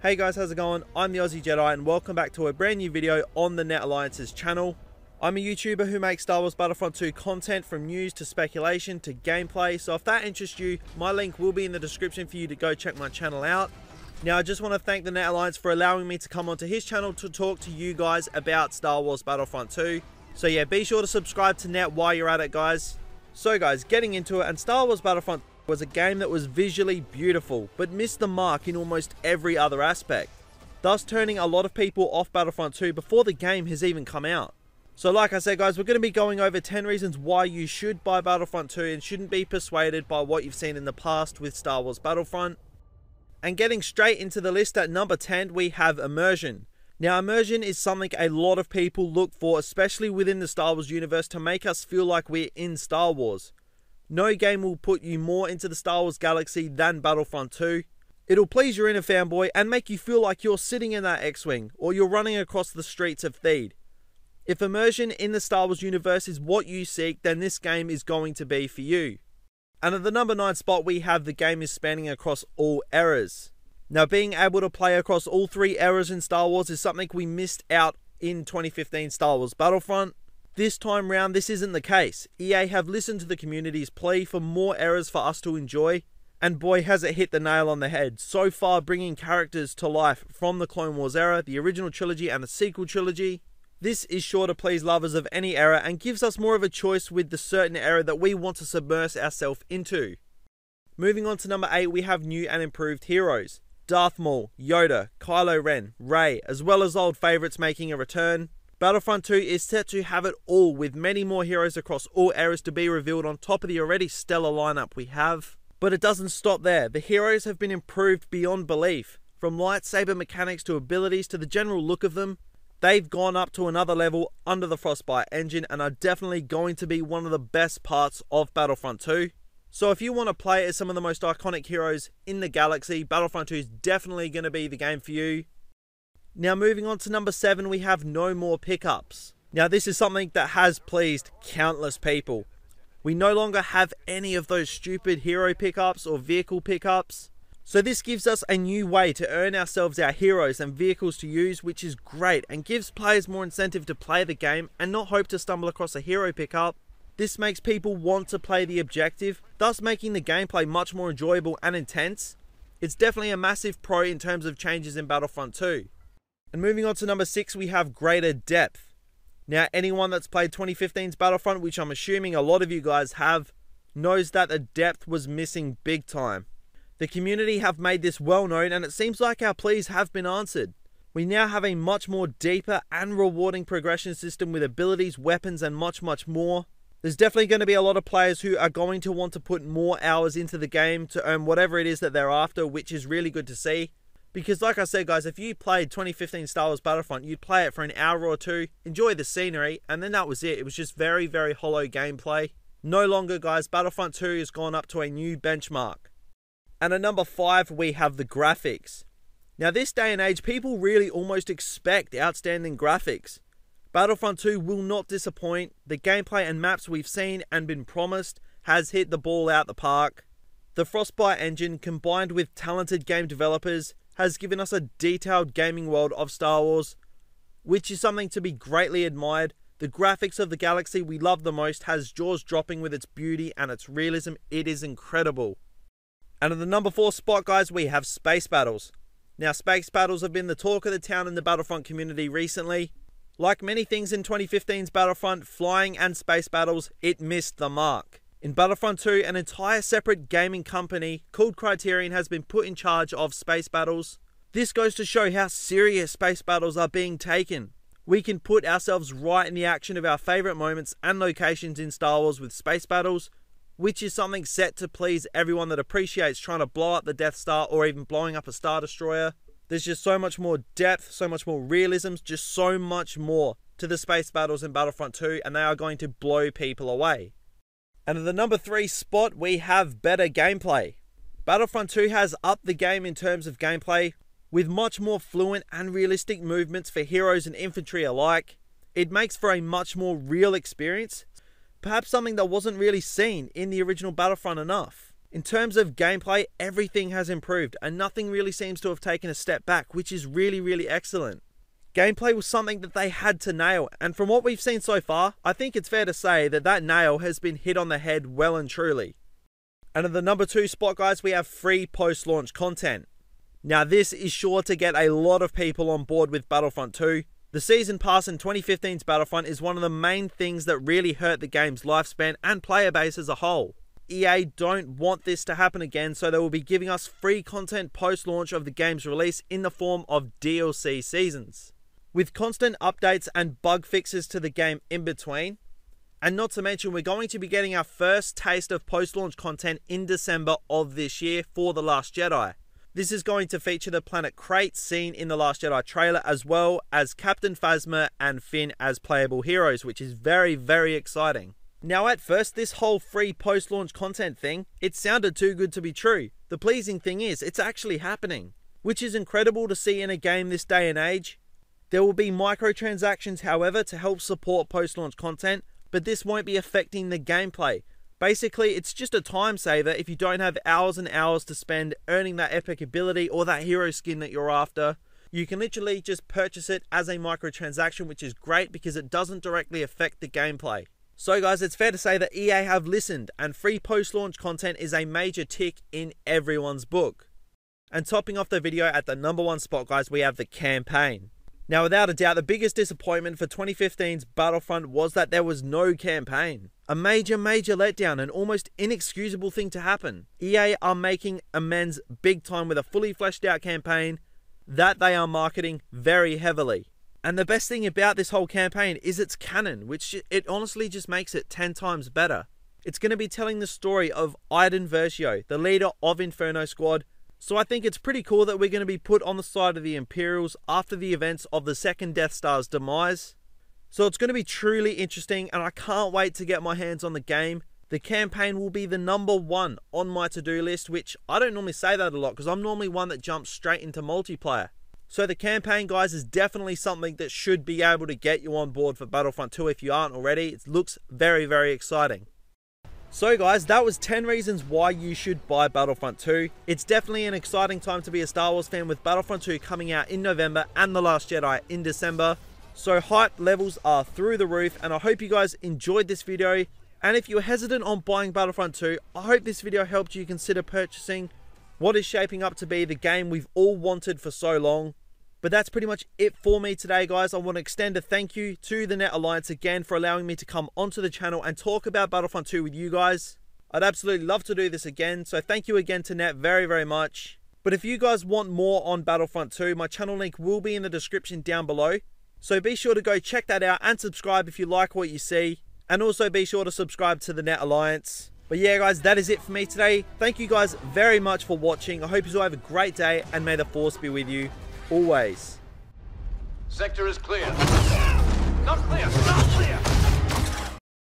Hey guys, how's it going? I'm the Aussie Jedi and welcome back to a brand new video on the Net Alliance's channel. I'm a YouTuber who makes Star Wars Battlefront 2 content, from news to speculation to gameplay, so if that interests you, my link will be in the description for you to go check my channel out. Now I just want to thank the Net Alliance for allowing me to come onto his channel to talk to you guys about Star Wars Battlefront 2. So yeah, be sure to subscribe to Net while you're at it, guys. So guys, getting into it, and Star Wars Battlefront was a game that was visually beautiful, but missed the mark in almost every other aspect, thus turning a lot of people off Battlefront 2 before the game has even come out. So like I said guys, we're going to be going over 10 reasons why you should buy Battlefront 2 and shouldn't be persuaded by what you've seen in the past with Star Wars Battlefront. And getting straight into the list, at number 10 we have Immersion. Now Immersion is something a lot of people look for, especially within the Star Wars universe, to make us feel like we're in Star Wars. No game will put you more into the Star Wars galaxy than Battlefront 2. It'll please your inner fanboy and make you feel like you're sitting in that X-Wing or you're running across the streets of Theed. If immersion in the Star Wars universe is what you seek, then this game is going to be for you. And at the number 9 spot we have the game is spanning across all eras. Now being able to play across all 3 eras in Star Wars is something we missed out in 2015 Star Wars Battlefront. This time round, this isn't the case. EA have listened to the community's plea for more eras for us to enjoy, and boy has it hit the nail on the head, so far bringing characters to life from the Clone Wars era, the original trilogy and the sequel trilogy. This is sure to please lovers of any era and gives us more of a choice with the certain era that we want to submerge ourselves into. Moving on to number 8, we have new and improved heroes. Darth Maul, Yoda, Kylo Ren, Rey, as well as old favourites making a return. Battlefront 2 is set to have it all, with many more heroes across all eras to be revealed on top of the already stellar lineup we have. But it doesn't stop there. The heroes have been improved beyond belief. From lightsaber mechanics to abilities to the general look of them, they've gone up to another level under the Frostbite engine and are definitely going to be one of the best parts of Battlefront 2. So if you want to play as some of the most iconic heroes in the galaxy, Battlefront 2 is definitely going to be the game for you. Now moving on to number 7, we have no more pickups. Now this is something that has pleased countless people. We no longer have any of those stupid hero pickups or vehicle pickups. So this gives us a new way to earn ourselves our heroes and vehicles to use, which is great and gives players more incentive to play the game and not hope to stumble across a hero pickup. This makes people want to play the objective, thus making the gameplay much more enjoyable and intense. It's definitely a massive pro in terms of changes in Battlefront 2. And moving on to number 6, we have greater depth. Now anyone that's played 2015's Battlefront, which I'm assuming a lot of you guys have, knows that the depth was missing big time. The community have made this well known and it seems like our pleas have been answered. We now have a much more deeper and rewarding progression system with abilities, weapons and much more. There's definitely going to be a lot of players who are going to want to put more hours into the game to earn whatever it is that they're after, which is really good to see. Because like I said guys, if you played 2015 Star Wars Battlefront, you'd play it for an hour or two, enjoy the scenery, and then that was it. It was just very hollow gameplay. No longer guys, Battlefront 2 has gone up to a new benchmark. And at number 5, we have the graphics. Now this day and age, people really almost expect outstanding graphics. Battlefront 2 will not disappoint. The gameplay and maps we've seen and been promised has hit the ball out the park. The Frostbite engine, combined with talented game developers, has given us a detailed gaming world of Star Wars, which is something to be greatly admired. The graphics of the galaxy we love the most has jaws dropping with its beauty and its realism. It is incredible. And at the number 4 spot guys, we have space battles. Now space battles have been the talk of the town in the Battlefront community recently. Like many things in 2015's Battlefront, flying and space battles, it missed the mark. In Battlefront 2, an entire separate gaming company called Criterion has been put in charge of space battles. This goes to show how serious space battles are being taken. We can put ourselves right in the action of our favourite moments and locations in Star Wars with space battles, which is something set to please everyone that appreciates trying to blow up the Death Star or even blowing up a Star Destroyer. There's just so much more depth, so much more realism, just so much more to the space battles in Battlefront 2, and they are going to blow people away. And at the number 3 spot, we have better gameplay. Battlefront 2 has upped the game in terms of gameplay, with much more fluent and realistic movements for heroes and infantry alike. It makes for a much more real experience, perhaps something that wasn't really seen in the original Battlefront enough. In terms of gameplay, everything has improved and nothing really seems to have taken a step back, which is really excellent. Gameplay was something that they had to nail, and from what we've seen so far, I think it's fair to say that that nail has been hit on the head well and truly. And at the number 2 spot, guys, we have free post-launch content. Now this is sure to get a lot of people on board with Battlefront 2. The Season Pass in 2015's Battlefront is one of the main things that really hurt the game's lifespan and player base as a whole. EA don't want this to happen again, so they will be giving us free content post-launch of the game's release in the form of DLC seasons, with constant updates and bug fixes to the game in between. And not to mention, we're going to be getting our first taste of post-launch content in December of this year for The Last Jedi. This is going to feature the planet Crate seen in The Last Jedi trailer, as well as Captain Phasma and Finn as playable heroes, which is very exciting. Now at first, this whole free post-launch content thing, it sounded too good to be true. The pleasing thing is, it's actually happening, which is incredible to see in a game this day and age. There will be microtransactions, however, to help support post-launch content, but this won't be affecting the gameplay. Basically, it's just a time saver if you don't have hours and hours to spend earning that epic ability or that hero skin that you're after. You can literally just purchase it as a microtransaction, which is great because it doesn't directly affect the gameplay. So guys, it's fair to say that EA have listened, and free post-launch content is a major tick in everyone's book. And topping off the video at the number 1 spot, guys, we have the campaign. Now without a doubt, the biggest disappointment for 2015's Battlefront was that there was no campaign. A major letdown, an almost inexcusable thing to happen. EA are making amends big time with a fully fleshed out campaign that they are marketing very heavily. And the best thing about this whole campaign is its canon, which it honestly just makes it 10 times better. It's going to be telling the story of Iden Versio, the leader of Inferno Squad. So I think it's pretty cool that we're going to be put on the side of the Imperials after the events of the second Death Star's demise. So it's going to be truly interesting, and I can't wait to get my hands on the game. The campaign will be the number 1 on my to-do list, which I don't normally say that a lot because I'm normally one that jumps straight into multiplayer. So the campaign, guys, is definitely something that should be able to get you on board for Battlefront 2 if you aren't already. It looks very exciting. So guys, that was 10 reasons why you should buy Battlefront 2. It's definitely an exciting time to be a Star Wars fan with Battlefront 2 coming out in November and The Last Jedi in December. So hype levels are through the roof, and I hope you guys enjoyed this video. And if you're hesitant on buying Battlefront 2, I hope this video helped you consider purchasing what is shaping up to be the game we've all wanted for so long. But that's pretty much it for me today, guys. I want to extend a thank you to the Net Alliance again for allowing me to come onto the channel and talk about Battlefront 2 with you guys. I'd absolutely love to do this again, so thank you again to Net very much. But if you guys want more on Battlefront 2, my channel link will be in the description down below. So be sure to go check that out and subscribe if you like what you see. And also be sure to subscribe to the Net Alliance. But yeah, guys, that is it for me today. Thank you guys very much for watching. I hope you all have a great day, and may the Force be with you always. Sector is clear. Not clear. Not clear.